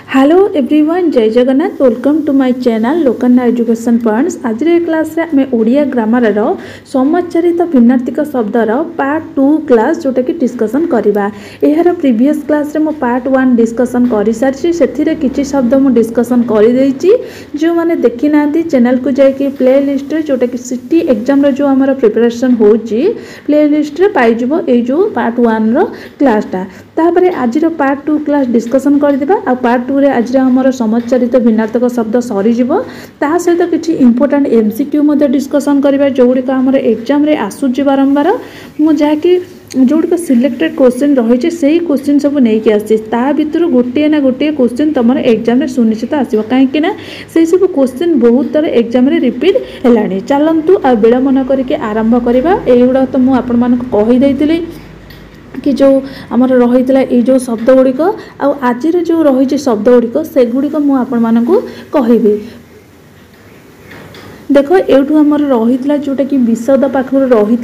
Hello everyone, Jai Jagannath. Welcome to my channel Lokanna education points. आज class रे आम ओडिया ग्रामर समोच्चारित भिन्नार्थिक शब्दर पार्ट 2 क्लास जोटा कि डिस्कसन करवा। यार प्रीवियस क्लास रे मो पार्ट 1 डिस्कसन कर सारी से किसी शब्द मु डिस्कसन कर जो मैंने देखी ना चैनल को जाकि प्ले लिस्ट रे जोटा कि सिटी एग्जाम रो जो आमर प्रिपरेशन हो प्ले लिस्ट रे पाइजिवो ए जो पार्ट 1 रो क्लासटा। तापर आज पार्ट 2 क्लास डिस्कसन करदिबा। आ पार्ट 2 रे आज आमर समोच्चारित भिन्नार्थक शब्द सरीजिवो। ता सहित किछि इंपोर्टेंट एमसीक्यू मध्ये डिस्कसन करबा जोगुडी आमर एग्जाम रे आसुची बारंबार मु जाकि जोड़ सिलेक्टेड क्वेश्चन रही से क्वेश्चन सब नहीं आसी भितर गोटे ना गोटे क्वेश्चन तुम एग्जाम सुनिश्चित आसो कहीं से सब क्वेश्चन बहुत थर एग्जाम रिपीट है। चलतु आ विलंब करके आरंभ करवा। युवा तो मुझे कि जो आमर रही ये जो शब्द गुड़िक आज जो रही शब्द गुड़िक से गुड़िक मुझे कहबी। देख एठू आमर रही जोटा कि विशद पाखर रही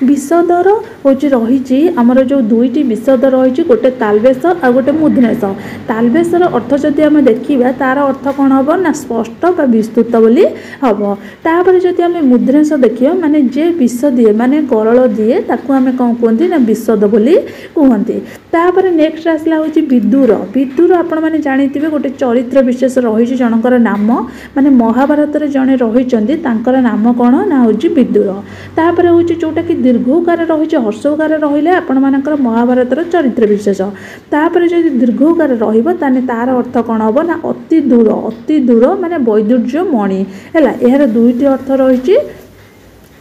विशदर हूँ रही आमर जो दुईटी विशद रही गोटे तालबेश आ गोटे मुद्रेश। तालबेशर अर्थ जदि आम देखा तार अर्थ कौन हम ना स्पष्ट बा विस्तृत बोली हम। तापर जदि आम मुद्रेश देखिए माने जे विष दिए माने गरल दिए ताकू आम कौन कहते ना विशद बोली कहते। तापर नेक्स्ट आसला हूँ विदुर। विदुर आपण मैंने जानी गोटे चरित्र विशेष रही जनकर नाम माने महाभारत जड़े रही तांकर नाम कौन ना हूँ विदुर। तापर हूँ जोटा कि दीर्घकार रही हर्षकार रहिले आपण मानकर महाभारतर चरित्र विशेष। तापर जो दीर्घकार रहिबो ताने तार अर्थ कौन हम ना अति दूर माने वैदुर्य मणि है। यार दुईटी अर्थ रही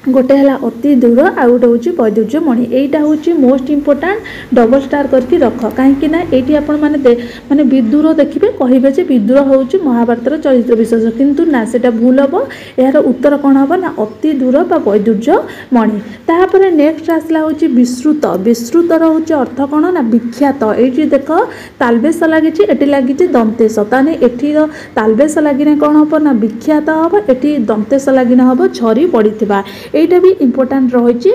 गोटे है अति दूर आ गोटे हूँ वैदुर्य मणि। यहीटा हूँ मोस्ट इम्पोर्टाट डबल स्टार करके रख कहीं ये आपण माने विदुर देखिए कहे विदुर हूँ महाभारतर चरित्र विशेष किंतु ना सेटा भूल हम। यार उत्तर कौन हम ना अति दूर बा वैदुर्य मणि। तापर नेक्स्ट आसला हूँ विस्तृत। विस्तृतर हूँ अर्थ कौन ना विख्यात। ये देख तालबेश लगी लगी दंतेश ताने एठी तालबेश लगिने कौन हम ना विख्यात हम। एठी दंतेश लगिने हम झरी पड़ता। यहीटा भी इम्पोर्टाट रही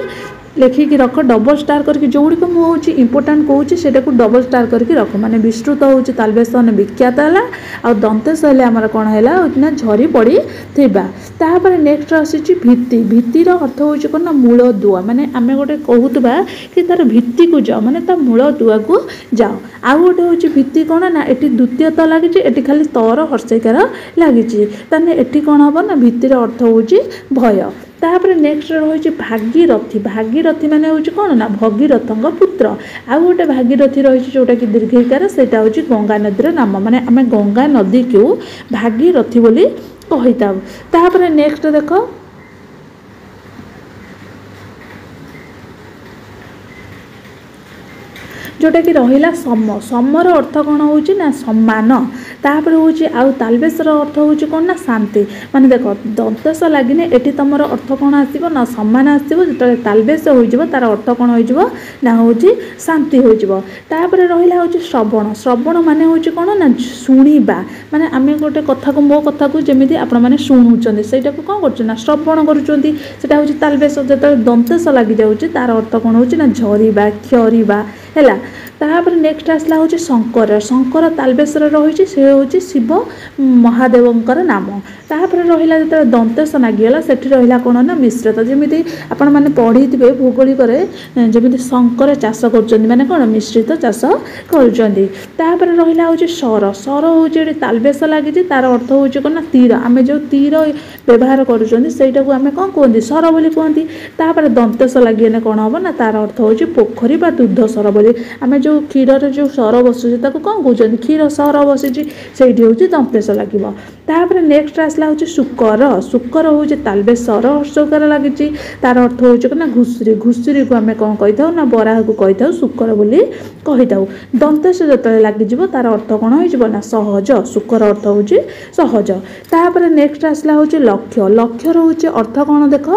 लिखिकी रख डबल स्टार करके जोड़िक मुझे इम्पोर्टाट कहूँ से डबल स्टार करके रख माने विस्तृत हूँ तालबेश विख्यात है आ दंतेश आमर कौन है ना झरी पड़ी थिबा। तापर नेक्स्ट आसी भित्ति। भित्तिर अर्थ हूँ कौन ना मूल दुआ माने आम गोटे कहूबा कि तार भित्ति को जाओ माने ता मूल दुआ को जाओ। आउ गोटे हूँ भित्ति कौन ना ये द्वितीयत लगी खाली तर हर्षकार लगी ताने एटी कौन हम ना भित्तिर अर्थ हूँ भय। तापर नेक्स्ट रही भागीरथी। भागीरथी माने हूँ कौन ना भगीरथ पुत्र। आउ गोटे भागीरथी रही जोटा कि दीर्घिकार से हूँ गंगा नदीर नाम माने आम गंगा नदी को भागीरथी बोली कही था। तापर नेक्स्ट देख जोटा कि रहा सम। समर अर्थ कौन हो ना सम्मान। तापर हूँ आउ तालबेशर अर्थ हूँ कौन ना शांति। माने देख दंतेश लगिने एटी तुम अर्थ कौन आसो ना सम्मान आसो जो तालबेश हो तार अर्थ कौन हो ना हूँ शांति हो। तापर रहा हूँ श्रवण। श्रवण माने हूँ कौन ना शुणा माने आम गोटे कथा को मो कथा को जमी आपण मैंने शुणुंट से कौन कर श्रवण करा हूँ तालबेश। जो दंतेश लगी जाऊँगी तार अर्थ कौन हो ना झरीबा क्षरीबा है। तापर नेक्स्ट आसला हूँ शंकर। शंकर तालबेशर रही से हूँ शिव महादेवंकर नाम। तापर रहा जो दंतेश नागिगला से रहा कौन ना मिश्रित जमी आपण मैंने पढ़ी थे भौगोलिक जमी शंकर चाष कर कौन मिश्रित चाष कर। रहा हूँ सर। सर हूँ तालबेश लगी तार अर्थ हूँ कौन ना तीर आम जो तीर व्यवहार करूटा को आम कौन कहते सर बोली कहती। तापर दंतेश लगे कौन हम ना तार अर्थ हूँ पोखरी बा दुग्ध सर बोली आम जो क्षीर जो सर बसुचे कौन कहते क्षीर सर बसी से हूँ दंतेश लगे। तापर नेक्स्ट आसला हूँ शुकर। शुकर हूँ तालबेश सर हर्षकार लगी तार अर्थ हूँ ना घुसुरी। घुसुरी को आम कौन कही था ना बराह को कही था शुकर बोली कही था। दंतेश जो लगे तार अर्थ कौन हो ना सहज। शुकर अर्थ हूँ सहज। तापर नेक्स्ट आसला हूँ लक्ष्य। लक्ष्यर हूँ अर्थ कौन देख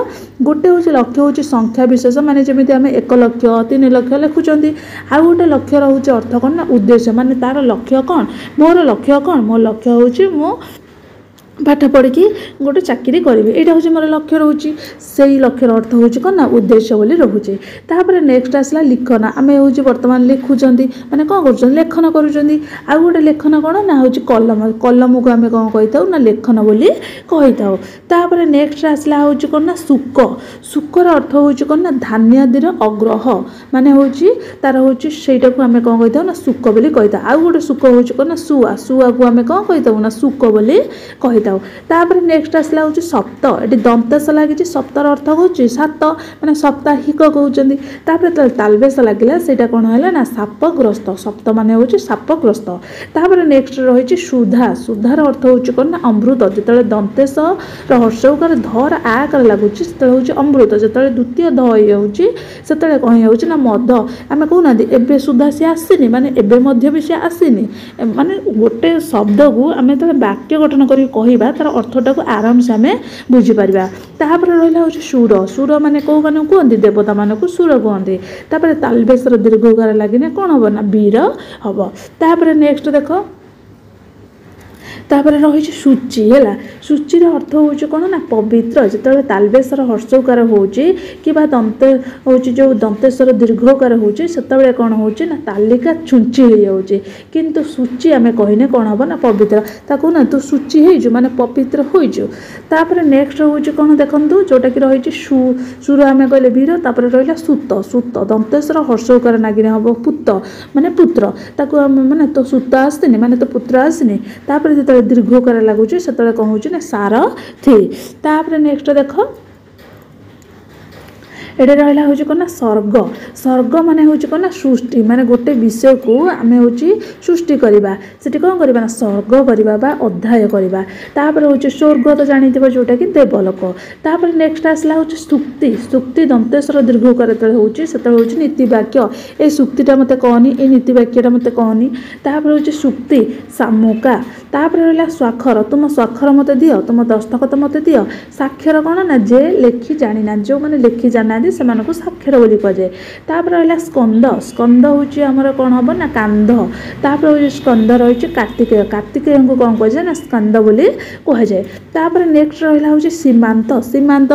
गोटे हूँ लक्ष्य हूँ संख्या विशेष माने जमी आम 1 लक्ष 3 लक्ष लिखुंट। आउ गोटे लक्ष्य रोचे अर्थ कौन ना उद्देश्य माने तार लक्ष्य कौन मोर लक्ष्य कौन मो लक्ष्य हूँ मो पाठ पढ़ी गोटे चाकरी करी यहाँ हूँ मोर लक्ष्य रोचे से लक्ष्यर अर्थ हूँ कौन ना उद्देश्य बोली रोचे। तापर नेक्स्ट आसला लिखना आम हूँ बर्तमान लिखुं मैंने कौन कर लेखन करा गोटे लेखन कौन ना हूँ कलम कलम को आम कौन कही था ना लेखन बोली कही था। तापर नेक्स्ट आसला हूँ कौन ना सुक सुकर अर्थ हूँ कौन ना धान्य आदिर अग्रह माने हूँ तार हूँ सेटा को आम कौन कही था ना सुक बोली कही था। आउ गोटे सुक हूँ कौन ना शुआ शुआ को आम कौन कही था ना सुक बोली कही था। तापर नेक्स्ट आसला हूँ सप्त ये दंतेश लगी सप्तर अर्थ हूँ सात मैंने साप्ताहिक कहते। तापर तालबेश लगे से कौन है ना सापग्रस्त सप्त माने हूँ सापग्रस्त। तापर नेक्स्ट रही सुधा सुधार अर्थ हूँ कौन ना अमृत जो दंतेश हर्षकार धर आकार लगुच हूँ अमृत जो द्वितीय ध से कौन हो ना मद आम कहना एवं सुधा सी आसनी माने एवं भी सी आसनी माने गोटे शब्द को आम जो वाक्य गठन कर कहवा तार अर्थटा को आराम से आम बुझीपर। तापर रहा हूँ सुर सुर माने कौ मान कहते देवता मान को सुर कहते। तापर तालबेशर दीर्घकार लगे कौन हम ना वीर हम। तापर नेक्स्ट देख तापर रही सूची है सूचीर अर्थ हूँ कौन ना पवित्र जो तालबेशर हर्षकार हो कि दंते हूँ जो दंतेश्वर दीर्घकार होते कौन हो ना तालिका छुंची हो जाऊे किंतु सूची आम कहने कौन हम ना पवित्र ताकू ना तू सूची हो माने पवित्र होइजु। तापर नेक्स्ट हूँ कौन देखु जोटा कि रही सुर आम कहले वीर। तापर रहा सूत सूत दंतेश्वर हर्षकार नागिने हम पुत माने पुत्र ताकू आम माने तो सूत आसनी माने तो पुत्र आसनी। तापर जो दीर्घकार लगुच से कौन हो सारथी। तापर नेक्स्ट देख ये रहा हूँ कौन ना सर्ग सर्ग माने हूँ कौन ना सृष्टि माने गोटे विषय को आम हूँ सृष्टि करवा से कौन करवा सर्ग करवा अध्याय करवा। तापर हूँ स्वर्ग तो जानी जोटा कि देवलोक। तापर नेक्स्ट आसला हूँ सुक्ति सुक्ति दंतेश्वर दीर्घकार हूँ से हूँ नीतिवाक्य ये सुक्तिटा मत कहनी ये नीतिवाक्यटा मत कहनी। तापर हूँ सुक्ति सामुका। तापर रहा स्वाक्षर तुम स्वाक्षर मत दियो तुम दस्तखत मत दियो। साक्षर कौन ना जे लेखि जाना जो मैंने लेखि जाना से साक्षर बोली कहुए। तापर रहा स्कंद स्कंद हूँ आमर कौन हम ना कांध। तापर हूँ स्कंद रही कार्तिकेय कार्तिकेय को कौन कहुए ना स्कंद बोली कहुए। तापर नेक्स्ट रहा हूँ सीमांत सीमांत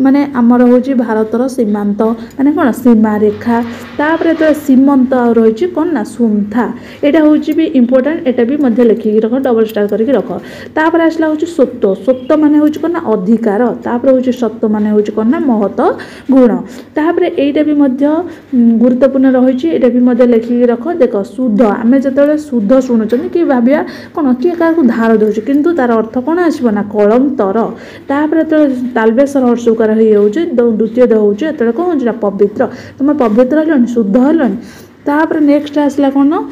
माने आमर हूँ भारतर सीमांत माने कौन सीमा रेखा। तापर जो सीमंत रही कौन ना सुंथा यहाँ हूँ भी इम्पोर्टाट एटा भी लिखिकी रख डबल स्टार करके रख। तापर आसला हूँ स्वत्व स्वत्व माने हूँ कौन ना अधिकार। तापर हूँ सत्व माने हूँ कौन ना महत गुण। तापर एटा भी गुरुत्वपूर्ण रही भी लिखिकी रख। देख शुद्ध आम जो शुद्ध शुणुं कि भाविया कौन किए क्या धार दूसरे किंतु तार अर्थ कौन आसो ना कलंतर। तापर जो तालबेशर हर्षकार हो द्वितीय द हूँ जो कौन हो पवित्र तुम पवित्र हल शुद्ध हल। तापर नेक्स्ट आसला कौन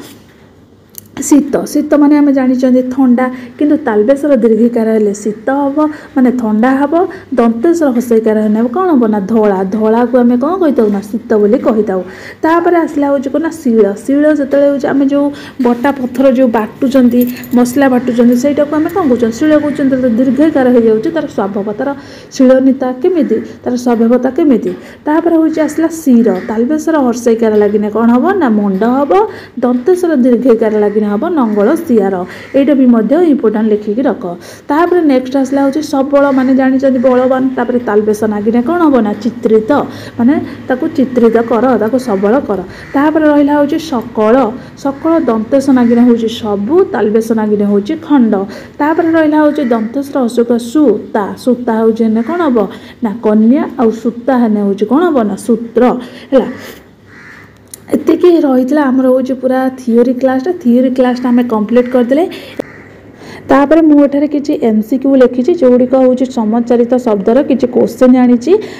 शीत शीत माने आम जानी थंडा किंतु तालबेशर दीर्घिकार हेले शीत हम माने थंडा हम। दंतेश्वर हर्षकार हेले कौन हम ना धला धला को आम कौन कही था ना शीत बोली कही था। तापर आसला हूँ कौन ना शील शील जो आम जो बटा पत्थर जो बाटुंट मसला बाटुंट से आम कौन कौन शील कहते दीर्घिकार हो जाए तार स्वभाव तार शीलनीता केमी तार स्वभावता केमी। तापर हूँ आसला शीर तालबेशर हर्षकार लगिने कौन हम ना मंड हम। दंतेश्वर दीर्घिकार लगिने हम नंगल सियार यहाँ भी इम्पोर्टाट लिखिकी रख। तापर नेक्स्ट आसला हूँ सबल माने जानी बलवान। तापर तालबेश नागिने कौन हम ना चित्रित माने ताकू चित्रित कर सबल कर। तापर रहा हूँ सकल सकल दंतेश नागिने हूँ सबू तालबेश नागिने हूँ खंड। तापर रहा हूँ दंतेश्वर हर्षक सूता सूता हूँ कौन हम ना कन्या आउ सूता हेने हूँ कौन हम ना सूत्र है। एतिक रही आमर हूँ पूरा थियोरी क्लासटा आम कंप्लीट करदे। तापर मुझे किसी एमसीक्यू लिखी जोड़िक हूँ समचारित शब्दर किसी क्वेश्चन जानी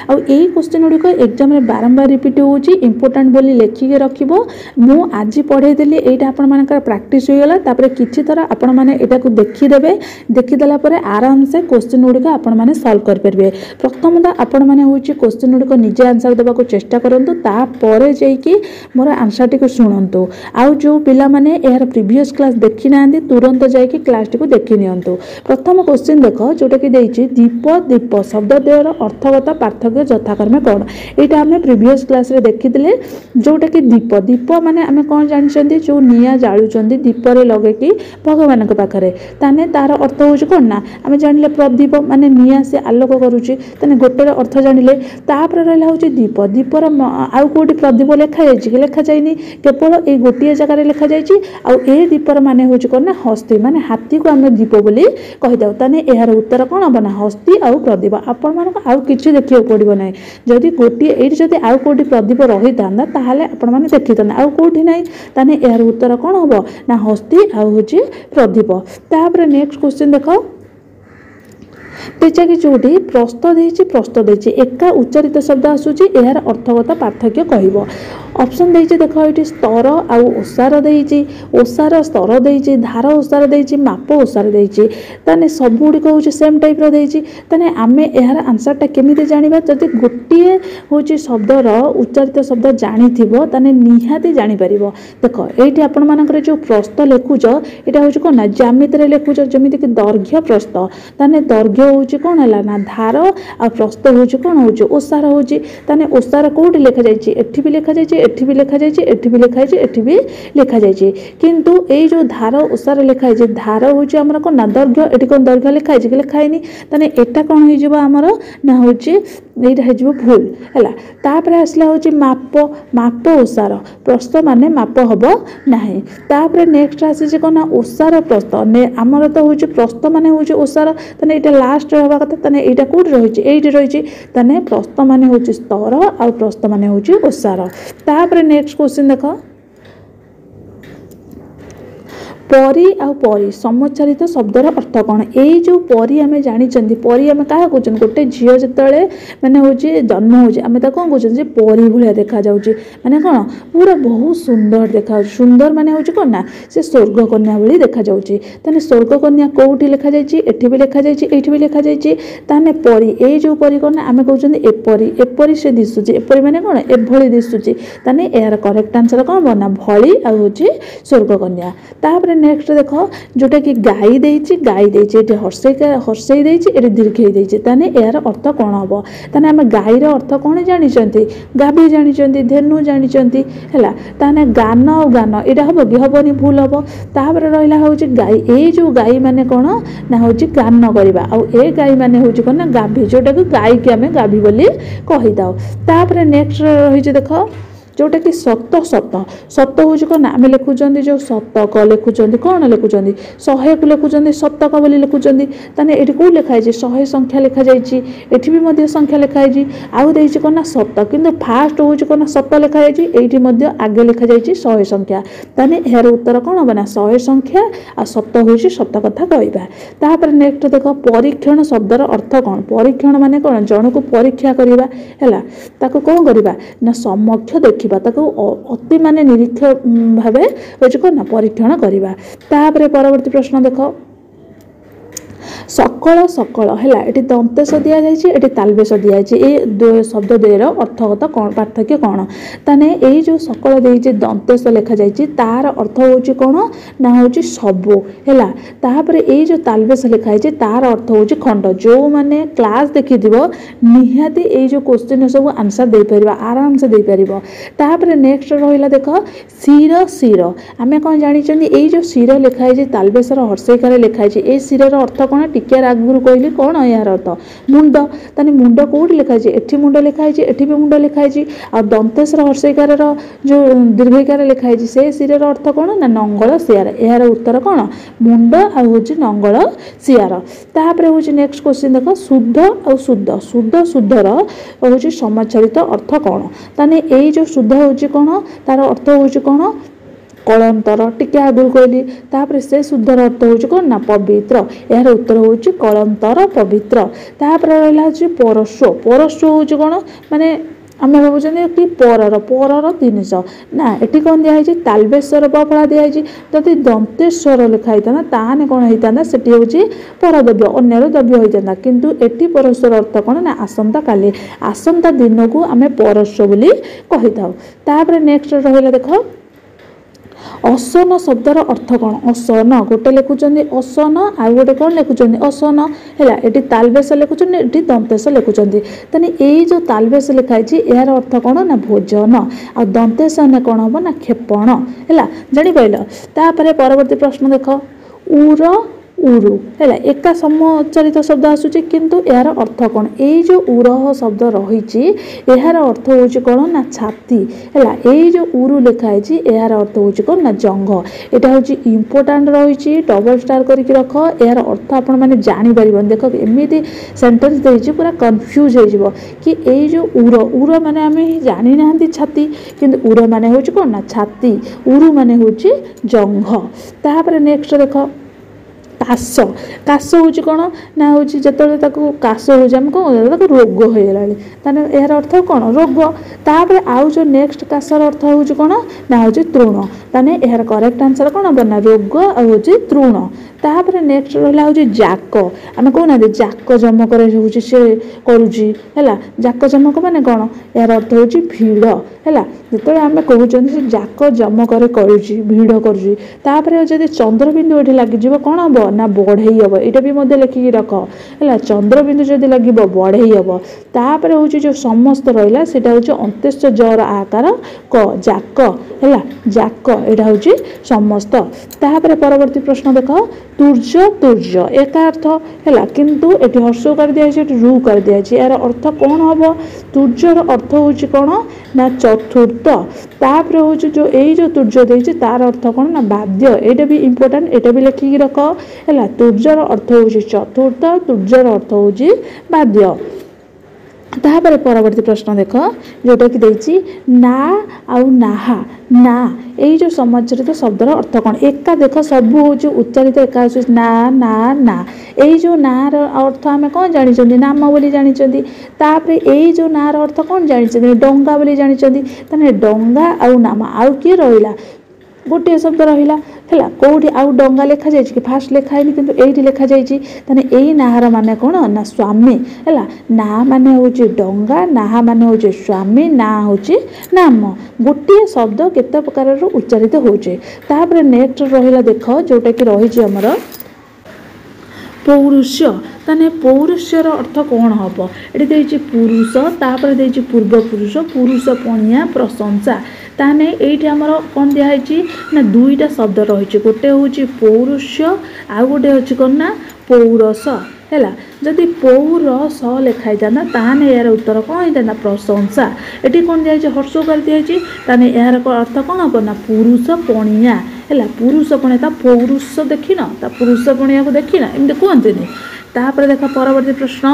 आई क्वेश्चन गुड़िक एग्जाम में बारंबार रिपीट हो इम्पोर्टाट बोली लेखिके रखिबो। मु आज पढ़ेदेली यहाँ आपण प्राक्टिस होगला। तापर किछि थर आपण मैंने यहाँ को देखीदे देखीदेला आराम से क्वेश्चन गुड़िक आपण मैंने सल्व करेंगे। प्रथम तो आपण मैंने हूँ क्वेश्चन गुड़िक निजे आंसर देवाक चेष्टा करूँ तापर जाइए मोर आंसर टी शुणु। आउ जो पिला माने यार प्रीवियस क्लास देखी ना तुरंत जाइए क्लास टी देखि नियंतु। प्रथम क्वेश्चन देख जोटा कि देछि दीप दीप शब्द द्वयर अर्थगत पार्थक्य यथाक्रमे कौन। यहाँ आम प्रिवियस क्लास रे देखिले जोटा कि दीप दीप माने आम कौन जानते जो निया जालुचंदी दीपरे लगे भगवान पाखे ताने तार अर्थ हूँ कौन ना आम जानिले प्रदीप माने निया से आलोक करुच्ची ताने गोटे अर्थ जानिले तापर रहा हूँ दीप दीपर आउ कौटी प्रदीप लिखा जाइए लिखा जाइनी केवल ये गोटे जगार लिखा जाए दीपर माने हूँ कौन ना हस्ती माने हाथी को आम दीप बोली कहीदे ताने यार उत्तर कौन हम ना हस्ती आउ प्रदीप आपण मान आउ कि देखा पड़ो ना जदि गोटे ये जब आउ कौटी प्रदीप रही था ताहले आपण मैंने देखी था आउ कौटी ना ताने यार उत्तर कौन हम ना हस्ती आउ हूँ प्रदीप। तापर नेक्स्ट क्वेश्चन देख देखा कि जोटी प्रस्त देती एका उच्चारित शब्द आसूची यार अर्थगत पार्थक्य कह ऑप्शन देती देख ये स्तर आउ ओसार देती ओसार स्तर देती धार ओसार देती माप ओसार देती ताने सबुड़िक हूँ सेम टाइप देती ताने आमे यार आंसरटा केमिति जानिबा जदि गोटे हूँ शब्दर उच्चारित शब्द जानी ताने निहाती जानी परिबो। देख ये आपण मानकर जो प्रस्त लिखुच यहाँ हूँ कौन ना ज्यामिति लिखुच जमीती कि दैर्घ्य प्रस्त ताने दैर्घ्य हूँ कौन है ना धार आ प्रस्त हूँ कौन हूँ ओसार हूँ ताने ओसार कौटी लिखा जाइए एठी भी लिखा जाइए एठी भी लिखा जाइए एठी भी लिखा जाइए एठी भी लिखा जाइए किंतु ये जो धार ओसार लिखाई धार हूँ आमर कौन ना दैर्घ्य एटी कौन दैर्घ्य लिखाई कि लिखाई ताने एटा कौन हो आमर ना हूँ यहाँ हो भूल है तापर आसला हूँ माप माप ओसार प्रस्त माने माप हम ना तापर नेक्स्ट आसी कौन ना ओसार प्रस्त आमर तो हूँ प्रस्त माने हूँ ओसार ताने यहाँ लास्ट हवा कथा ताने यहाँ कौटी रही ताने प्रस्त माने हूँ स्तर आ प्रस्त माने हूँ ओसार। तापर नेक्स्ट क्वेश्चन देख परी आउ परी समोच्चारित शब्दर अर्थ कौन यही जो परी आम जानी परी आम क्या कौन गोटे झील जिते मैंने हूँ जन्म होमें कौन कौन परी भाया देखा माने कौन पूरा बहुत सुंदर देखा सुंदर माने हूँ कौन ना से स्वर्ग कन्या भाई देखा ताने स्वर्ग कन्या कौटी लिखा जाइए एठी भी लिखा जाइए एठी भी लिखा जाइए ताने परी ये जो परी कौन आम कहते एपरी एपरी से दिशुची एपरी माने कौन एभली दिशुची ताने यार करेक्ट आंसर कौन हम ना भली आ हूँ स्वर्ग कन्या। तापर नेक्स्ट देख जोटा कि गाई देती हर्षई देती दीर्घई देती ताने यार अर्थ कौन हम ताने आम गाईर अर्थ कौन जानते गाभी जानते धेनु जानते है ताने गान और गान यहाँ हम कि हेनी भूल हम तापर रहा हूँ गाई ये जो गाई माने कौन ना हूँ गान करवा आउ ए गाई माने हूँ कौन ना गाभी जोटा कि गाई की आम गाभी बोली कही दाऊ। तापर नेक्स्ट रही देख जोटा कि सत सत सत हूँ कौन आम लिखुं जो शतक लिखुं कौन लिखुं 100 को लिखुं शतक बोली लिखुं ताने ये कौन लिखाई 100 संख्या लिखा जाइए एठी भी संख्या लिखाई आउ देती कौन ना शत किंतु फास्ट हूँ कौन शत लिखाई ये आगे लिखा जाइए 100 संख्या ताने यार उत्तर कौन हम ना 100 संख्या आ शत हूँ शत कथा कहवा। तापर नेक्स्ट देख परीक्षण शब्दर अर्थ कौन परीक्षण माने कौन जन को परीक्षा करवा है कौन करवा ना समक्ष देखा अति माने निरीक्षण भावे हूँ कौन ना परीक्षण करवा। तापर परवर्ती प्रश्न देख सकल सकल है ये दंतेश दि जाए तालबेश दि जाए शब्द द्वयर अर्थगत कौन पार्थक्य कौन ताने यही जो सकल देती दंतेश लिखा जाए तार अर्थ हूँ कौन ना हूँ सबू है तापर ये जो तालबेश लिखाई तार अर्थ हूँ खंड जो मैंने क्लास देखी निहाती ये जो क्वेश्चन सब आंसर दे पार आराम से दे पार। तापर नेक्स्ट रहा देख शिर शिर आम कौन जानी यही जो शिर लिखाई तालबेशर हर्षईकार लिखाई ये शिर अर्थ कौन टिके आगुरी कहली कौन यार अर्थ मुंड ताने मुंड कौटी लिखाई एठी मुंड लिखाई एठी भी मुंड लिखाई आ दंतेश्वर हर्षईकार जो दीर्घईकार लिखाई से शिर अर्थ कौन ना नंगल सियार यार उत्तर कौन मुंड आ हूँ नंगल सियार। तापर हूँ नेक्स्ट क्वेश्चन देख शुद्ध आ शुद्ध शुद्ध शुद्धर हूँ समाचारित अर्थ कौन ताने यही जो शुद्ध हूँ कौन तार अर्थ हूँ कौन कलंतर टिके आगुरी कहली तापर से शुद्धर अर्थ हूँ कौन ना पवित्र यार उत्तर हूँ कलंतर पवित्र। तापर रहा परस्व परस्व हूँ कौन माने आम भावुँ कि परर जिनिस ना ये कौन दिखाई तालबेश्वर बफला दिखाई जदि दंतेश्वर लिखाई था ताने कौन होता से हूँ परद्रव्य अन्यर द्रव्य होता किंतु एटी परस्वर अर्थ कौन ना आसंता काली आसंता दिन को आम परस्व बोली कही था। तापर नेक्स्ट रहा देख ଅସନ ଶବ୍ଦର ଅର୍ଥ କ'ଣ? ଅସନ ଗୋଟେ ଲେଖୁଛନ୍ତି ଅସନ, ଆଉ ଗୋଟେ କ'ଣ ଲେଖୁଛନ୍ତି ଅସନ ହେଲା। ଏଠି ତାଲବେଶ ଲେଖୁଛନ୍ତି, ଏଠି ଦନ୍ତେଶ ଲେଖୁଛନ୍ତି। ତାହେଲେ ଏଇ ଯେଉଁ ତାଲବେଶ ଲେଖା ହେଇଛି ଏହାର ଅର୍ଥ କ'ଣ ନା ଭୋଜନ, ଆଉ ଦନ୍ତେଶ ହେଲେ କ'ଣ ହେବ ନା କ୍ଷେପଣ ହେଲା। ଜାଣିପାରିଲ? ତାପରେ ପରବର୍ତ୍ତୀ ପ୍ରଶ୍ନ ଦେଖ, ଉର ଉରୁ ହେଲା, ଏକା ସମଚରିତ ଶବ୍ଦ ଆସୁଛି କିନ୍ତୁ ଏହାର ଅର୍ଥ କ'ଣ? ଏଇ ଯେଉଁ ଉରହ ଶବ୍ଦ ରହିଛି ଏହାର ଅର୍ଥ ହେଉଛି କ'ଣ ନା ଛାତି ହେଲା। ଏଇ ଯେଉଁ ଉରୁ ଲେଖା ହେଇଛି ଏହାର ଅର୍ଥ ହେଉଛି କ'ଣ ନା ଜଙ୍ଘ। ଏଇଟା ହେଉଛି ଇମ୍ପୋର୍ଟାଣ୍ଟ ରହିଛି, ଡବଲ ଷ୍ଟାର କରିକି ରଖ। ଏହାର ଅର୍ଥ ଆପଣମାନେ ଜାଣିପାରିବନି। ଦେଖ ଏମିତି ସେଣ୍ଟେନ୍ସ ଦେଇଛି ପୁରା କନଫ୍ୟୁଜ୍ ହେଇଯିବ କି ଏଇ ଯେଉଁ ଉର ମାନେ ଆମେ ଜାଣିନାହାନ୍ତି ଛାତି, କିନ୍ତୁ ଉର ମାନେ ହେଉଛି କ'ଣ ନା ଛାତି, ଉରୁ ମାନେ ହେଉଛି ଜଙ୍ଘ। ତାପରେ ନେକ୍ସଟ ଦେଖ କାଶ। କାଶ ହେଉଛି କ'ଣ ନା ହେଉଛି ଯେତେବେଳେ ତାକୁ କାଶ ହେଉଛି ଆମେ କ'ଣ ତାକୁ ରୋଗ ହେଇଗଲାଣି, ତାହେଲେ ଏହାର ଅର୍ଥ କ'ଣ ରୋଗ। ତାପରେ ଆଉ ଯେଉଁ ନେକ୍ସଟ କାଶର ଅର୍ଥ ହେଉଛି କ'ଣ ନା ହେଉଛି ତୃଣ, ତାହେଲେ ଏହାର କରେକ୍ଟ ଆନ୍ସର କ'ଣ ହେବ ନା ରୋଗ ଆଉ ହେଉଛି ତୃଣ। ତାପରେ ନେକ୍ସଟ ରହିଲା ହେଉଛି ଜାକ। ଆମେ କହୁନାହାନ୍ତି ଜାକ ଜମକରେ ହେଉଛି ସେ କରୁଛି ହେଲା। ଜାକ ଜମକ ମାନେ କ'ଣ? ଏହାର ଅର୍ଥ ହେଉଛି ଭିଡ଼ ହେଲା। ଯେତେବେଳେ ଆମେ କହୁଛନ୍ତି ସେ ଜାକ ଜମକରେ କରୁଛି, ଭିଡ଼ କରୁଛି। ତାପରେ ଯଦି ଚନ୍ଦ୍ରବିନ୍ଦୁ ଏଠି ଲାଗିଯିବ କ'ଣ ହେବ ନା ବଢ଼େଇ ହେବ। ଏଇଟା ବି ମଧ୍ୟ ଲେଖିକି ରଖ ହେଲା। ଚନ୍ଦ୍ରବିନ୍ଦୁ ଯଦି ଲାଗିବ ବଢ଼େଇ ହେବ। ତାପରେ ହେଉଛି ଯେଉଁ ସମସ୍ତ ରହିଲା ସେଇଟା ହେଉଛି ଅନ୍ତେଶ୍ଚ ଜର ଆକାର କ ଜାକ ହେଲା। ଜାକ ଏଇଟା ହେଉଛି ସମସ୍ତ। ତାପରେ ପରବର୍ତ୍ତୀ ପ୍ରଶ୍ନ ଦେଖ, ତୁର୍ଯ୍ୟ ତୁର୍ଯ୍ୟ ଏକା ଅର୍ଥ ହେଲା, କିନ୍ତୁ ଏଠି ହର୍ଷ କରିଦିଆଯାଇଛି, ଏଠି ରୁ କରିଦିଆଯାଇଛି। ଏହାର ଅର୍ଥ କ'ଣ ହେବ? ତୁର୍ଯ୍ୟର ଅର୍ଥ ହେଉଛି କ'ଣ ନା ଚତୁର୍ଥ। ତାପରେ ହେଉଛି ଯେଉଁ ଏଇ ଯେଉଁ ତୁର୍ଯ୍ୟ ଦେଇଛି ତାର ଅର୍ଥ କ'ଣ ନା ବାଦ୍ୟ। ଏଇଟା ବି ଇମ୍ପୋର୍ଟାଣ୍ଟ, ଏଇଟା ବି ଲେଖିକି ରଖ ହେଲା। ତୁର୍ଯ୍ୟର ଅର୍ଥ ହେଉଛି ଚତୁର୍ଥ, ତୁର୍ଯ୍ୟର ଅର୍ଥ ହେଉଛି ବାଦ୍ୟ। ତାପରେ ପରବର୍ତ୍ତୀ ପ୍ରଶ୍ନ ଦେଖ ଯେଉଁଟାକି ଦେଇଛି ନା ଆଉ ନାହା। ନା ଏଇ ଯେଉଁ ସମଚରିତ ଶବ୍ଦର ଅର୍ଥ କ'ଣ? ଏକା ଦେଖ ସବୁ ହେଉଛି ଉଚ୍ଚାରିତ ଏକା ଆସୁଛି ନା ନା ନା। ଏଇ ଯେଉଁ ନାଁର ଅର୍ଥ ଆମେ କ'ଣ ଜାଣିଛନ୍ତି? ନାମ ବୋଲି ଜାଣିଛନ୍ତି। ତାପରେ ଏଇ ଯେଉଁ ନାଁର ଅର୍ଥ କ'ଣ ଜାଣିଛନ୍ତି? ଡଙ୍ଗା ବୋଲି ଜାଣିଛନ୍ତି। ତାହେଲେ ଡଙ୍ଗା ଆଉ ନାମ, ଆଉ କିଏ ରହିଲା? ଗୋଟିଏ ଶବ୍ଦ ରହିଲା ହେଲା। କେଉଁଠି ଆଉ ଡଙ୍ଗା ଲେଖାଯାଇଛି କି? ଫାଷ୍ଟ ଲେଖା ହେଇନି କିନ୍ତୁ ଏଇଠି ଲେଖାଯାଇଛି। ତାହେଲେ ଏଇ ନାହାର ମାନେ କ'ଣ ନା ସ୍ୱାମୀ ହେଲା। ନା ମାନେ ହେଉଛି ଡଙ୍ଗା, ନାହା ମାନେ ହେଉଛି ସ୍ୱାମୀ, ନା ହେଉଛି ନାମ। ଗୋଟିଏ ଶବ୍ଦ କେତେ ପ୍ରକାରର ଉଚ୍ଚାରିତ ହେଉଛି। ତାପରେ ନେକ୍ସଟ ରହିଲା ଦେଖ ଯେଉଁଟାକି ରହିଛି ଆମର ପୌରୁଷ। ତାହେଲେ ପୌରୁଷର ଅର୍ଥ କ'ଣ ହେବ? ଏଠି ଦେଇଛି ପୁରୁଷ, ତାପରେ ଦେଇଛି ପୂର୍ବପୁରୁଷ, ପୁରୁଷ ପଣିଆ, ପ୍ରଶଂସା। ତାହେଲେ ଏଇଠି ଆମର କ'ଣ ଦିଆହେଇଛି ନା ଦୁଇଟା ଶବ୍ଦ ରହିଛି, ଗୋଟେ ହେଉଛି ପୌରୁଷ ଆଉ ଗୋଟେ ହେଉଛି କ'ଣ ନା ପୌରସ ହେଲା। ଯଦି ପୌରସ ଲେଖା ହେଇଥାନ୍ତା ତାହେଲେ ଏହାର ଉତ୍ତର କ'ଣ ହେଇଥାନ୍ତା? ପ୍ରଶଂସା। ଏଠି କ'ଣ ଦିଆହେଇଛି? ହର୍ଷ କରି ଦିଆହେଇଛି। ତାହେଲେ ଏହାର ଅର୍ଥ କ'ଣ ହେବ ନା ପୁରୁଷ ପଣିଆ ହେଲା। ପୁରୁଷ ପଣିଆ, ତା ପୌରୁଷ ଦେଖିନ, ତା ପୁରୁଷ ପଣିଆକୁ ଦେଖିନ, ଏମିତି କୁହନ୍ତିନି। ତାପରେ ଦେଖ ପରବର୍ତ୍ତୀ ପ୍ରଶ୍ନ,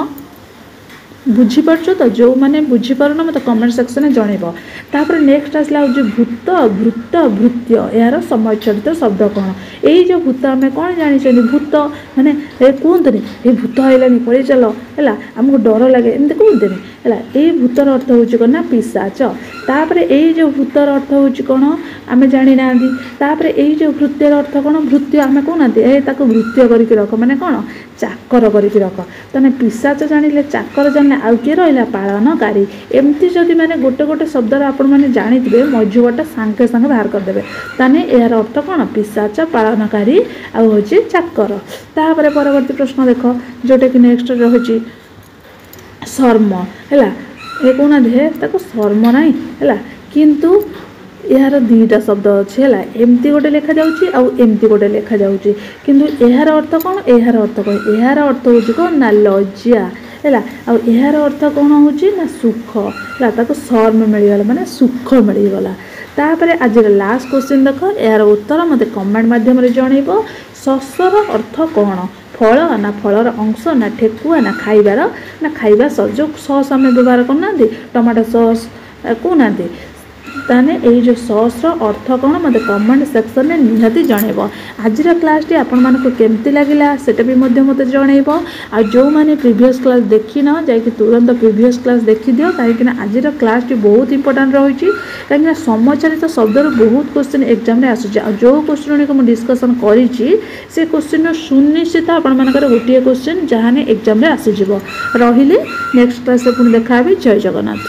ବୁଝିପାରୁଛ ତ? ଯେଉଁମାନେ ବୁଝିପାରୁନ ମୋତେ କମେଣ୍ଟ ସେକ୍ସନରେ ଜଣାଇବ। ତାପରେ ନେକ୍ସଟ ଆସିଲା ହେଉଛି ଭୂତ, ଭୃତ, ଭୃତ୍ୟ। ଏହାର ସମଚରିତ ଶବ୍ଦ କ'ଣ? ଏଇ ଯେଉଁ ଭୂତ ଆମେ କ'ଣ ଜାଣିଛନ୍ତି? ଭୂତ ମାନେ ଏ କୁହନ୍ତୁନି ଏ ଭୂତ ହେଇଲାନି ପଳେଇ ଚାଲ ହେଲା, ଆମକୁ ଡର ଲାଗେ ଏମିତି କୁହନ୍ତୁନି ହେଲା। ଏଇ ଭୂତର ଅର୍ଥ ହେଉଛି କ'ଣ ନା ପିଶାଚ। ତାପରେ ଏଇ ଯେଉଁ ଭୂତର ଅର୍ଥ ହେଉଛି କ'ଣ ଆମେ ଜାଣିନାହାନ୍ତି। ତାପରେ ଏଇ ଯେଉଁ ଭୃତ୍ୟର ଅର୍ଥ କ'ଣ? ଭୃତ୍ୟ ଆମେ କହୁନାହାନ୍ତି ଏ ତାକୁ ଭୃତ୍ୟ କରିକି ରଖ, ମାନେ କ'ଣ ଚାକର କରିକି ରଖ। ତାହେଲେ ପିଶାଚ ଜାଣିଲେ, ଚାକର ଜାଣିଲେ, ଆଉ କିଏ ରହିଲା? ପାଳନକାରୀ। ଏମିତି ଯଦି ମାନେ ଗୋଟେ ଗୋଟେ ଶବ୍ଦର ଆପଣମାନେ ଜାଣିଥିବେ ମଝିବଟା ସାଙ୍ଗେ ସାଙ୍ଗେ ବାହାର କରିଦେବେ। ତାହେଲେ ଏହାର ଅର୍ଥ କ'ଣ? ପିଶାଚ, ପାଳନକାରୀ ଆଉ ହେଉଛି ଚାକର। ତାପରେ ପରବର୍ତ୍ତୀ ପ୍ରଶ୍ନ ଦେଖ ଯେଉଁଟାକି ନେକ୍ସଟ ରହିଛି ଶର୍ମ ହେଲା। ଏ କହୁନାହାନ୍ତି ହେ ତାକୁ ଶର୍ମ ନାହିଁ ହେଲା, କିନ୍ତୁ ଏହାର ଦୁଇଟା ଶବ୍ଦ ଅଛି ହେଲା। ଏମିତି ଗୋଟେ ଲେଖାଯାଉଛି ଆଉ ଏମିତି ଗୋଟେ ଲେଖାଯାଉଛି, କିନ୍ତୁ ଏହାର ଅର୍ଥ କ'ଣ? ଏହାର ଅର୍ଥ କ'ଣ? ଏହାର ଅର୍ଥ ହେଉଛି କ'ଣ ନା ଲଜ୍ଜା ହେଲା। ଆଉ ଏହାର ଅର୍ଥ କ'ଣ ହେଉଛି ନା ସୁଖ ହେଲା। ତାକୁ ଶର୍ମ ମିଳିଗଲା ମାନେ ସୁଖ ମିଳିଗଲା। ତାପରେ ଆଜିର ଲାଷ୍ଟ କ୍ୱେଶ୍ଚିନ୍ ଦେଖ, ଏହାର ଉତ୍ତର ମୋତେ କମେଣ୍ଟ ମାଧ୍ୟମରେ ଜଣାଇବ। ଶସର ଅର୍ଥ କ'ଣ? ଫଳ ନା ଫଳର ଅଂଶ ନା ଠେକୁଆ ନା ଖାଇବାର ନା ଖାଇବା ସସ୍। ଯେଉଁ ସସ୍ ଆମେ ବ୍ୟବହାର କରୁନାହାନ୍ତି ଟମାଟୋ ସସ୍ କହୁନାହାନ୍ତି, ତାହେଲେ ଏଇ ଯେଉଁ ସସ୍ର ଅର୍ଥ କ'ଣ ମୋତେ କମେଣ୍ଟ ସେକ୍ସନରେ ନିହାତି ଜଣାଇବ। ଆଜିର କ୍ଲାସ୍ଟି ଆପଣମାନଙ୍କୁ କେମିତି ଲାଗିଲା ସେଇଟା ବି ମଧ୍ୟ ମୋତେ ଜଣାଇବ। ଆଉ ଯେଉଁମାନେ ପ୍ରିଭିୟସ୍ କ୍ଲାସ୍ ଦେଖିନ ଯାଇକି ତୁରନ୍ତ ପ୍ରିଭିୟସ୍ କ୍ଲାସ୍ ଦେଖିଦିଅ, କାହିଁକିନା ଆଜିର କ୍ଲାସ୍ଟି ବହୁତ ଇମ୍ପୋର୍ଟାଣ୍ଟ ରହିଛି। କାହିଁକିନା ସମଚାରିତ ଶବ୍ଦରୁ ବହୁତ କ୍ୱେଶ୍ଚିନ୍ ଏକ୍ଜାମ୍ରେ ଆସୁଛି। ଆଉ ଯେଉଁ କ୍ୱେଶ୍ଚିନ୍ ଗୁଡ଼ିକ ମୁଁ ଡିସ୍କସନ୍ କରିଛି ସେ କ୍ୱେଶ୍ଚିନ୍ର ସୁନିଶ୍ଚିତ ଆପଣମାନଙ୍କର ଗୋଟିଏ କ୍ୱେଶ୍ଚିନ୍ ଯାହାନେ ଏକ୍ଜାମ୍ରେ ଆସିଯିବ। ରହିଲି, ନେକ୍ସଟ କ୍ଲାସ୍ରେ ପୁଣି ଦେଖା ହେବି। ଜୟ ଜଗନ୍ନାଥ।